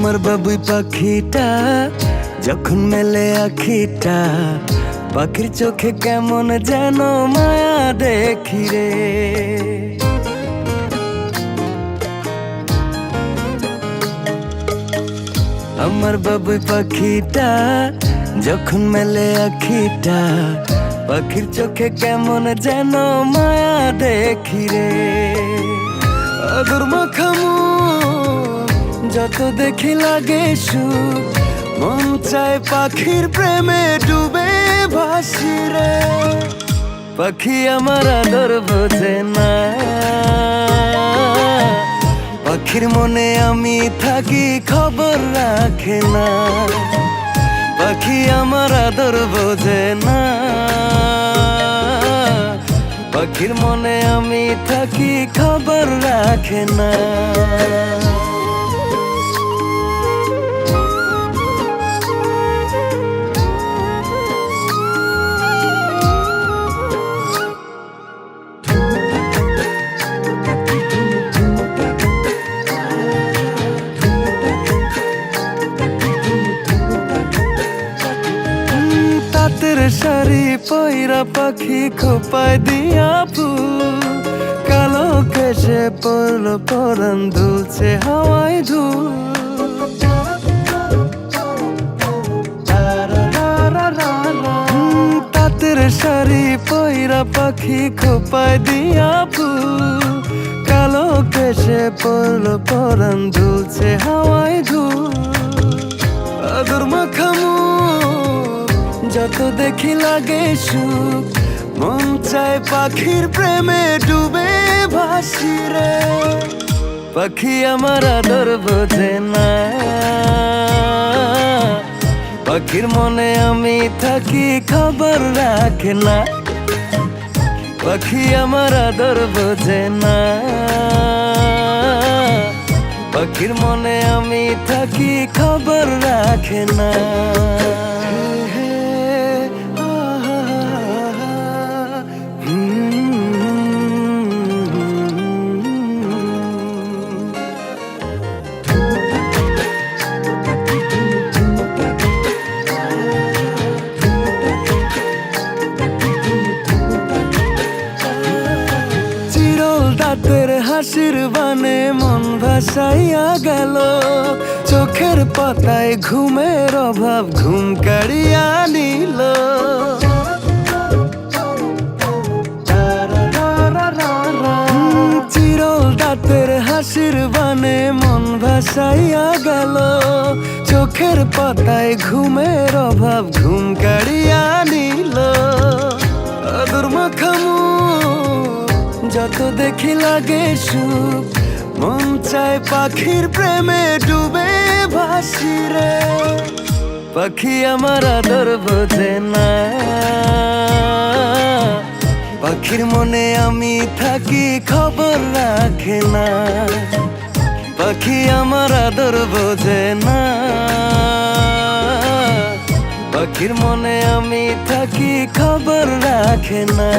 আমার বাবুই পাখিটা যখন মেলে আখিটা, পাখির চোখে কেমন যেন মায়া দেখি রে। আমার বাবুই পাখিটা যখন মেলে আখিটা, পাখির চোখে কেমন যেন মায়া দেখি রে। আদর মাখামু যত দেখি লাগে সুখ, মন চায় পাখির প্রেমে ডুবে ভাসি রে। পাখি আমার আদর বোঝে না, পাখির মনে আমি থাকি খবর রাখে না। পাখি আমার আদর বোঝে না, পাখির মনে আমি থাকি খবর রাখে না। তাঁতের শাড়ি পয়রা পাখি খোপায় দিয়া ফুল, কালো কেশে পড়ল পরান দুলছে হাওয়ায় ধুল। তাঁতের শাড়ি পয়রা পাখি খোপায় দিয়া ফুল, কালো কেশে পড়ল পরান দুলছে হাওয়ায় ধুল। আদর মাখামু যত দেখি লাগে সুখ, মন চায় পাখির প্রেমে ডুবে ভাসি রে। পাখি আমার আদর বোঝে না, পাখির মনে আমি থাকি খবর রাখে না। পাখি আমার আদর বোঝে না, পাখির মনে আমি থাকি খবর রাখে না। রাতের হাসির বানে মন ভাসাইয়া গেল, চোখের পাতায় ঘুমের অভাব ঘুম কাড়িয়া নিল। চিরল রাতের হাসির বানে মন ভাসাইয়া গেল, চোখের পাতায় ঘুমের অভাব ঘুম কাড়িয়া নিল। আদর মাখামু যত দেখি লাগে সুখ, মন চায় পাখির প্রেমে ডুবে ভাসি রে। পাখি আমার আদর বোঝে না, পাখির মনে আমি থাকি খবর রাখে না। পাখি আমার আদর বোঝে না, পাখির মনে আমি থাকি খবর রাখে না।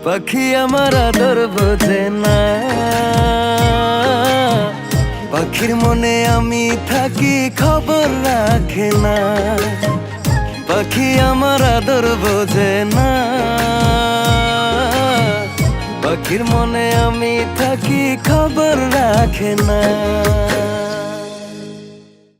পাখি আমার আদর বোঝে না, পাখির মনে আমি থাকি খবর রাখে না। পাখি আমার আদর বোঝে না, পাখির মনে আমি থাকি খবর রাখে না।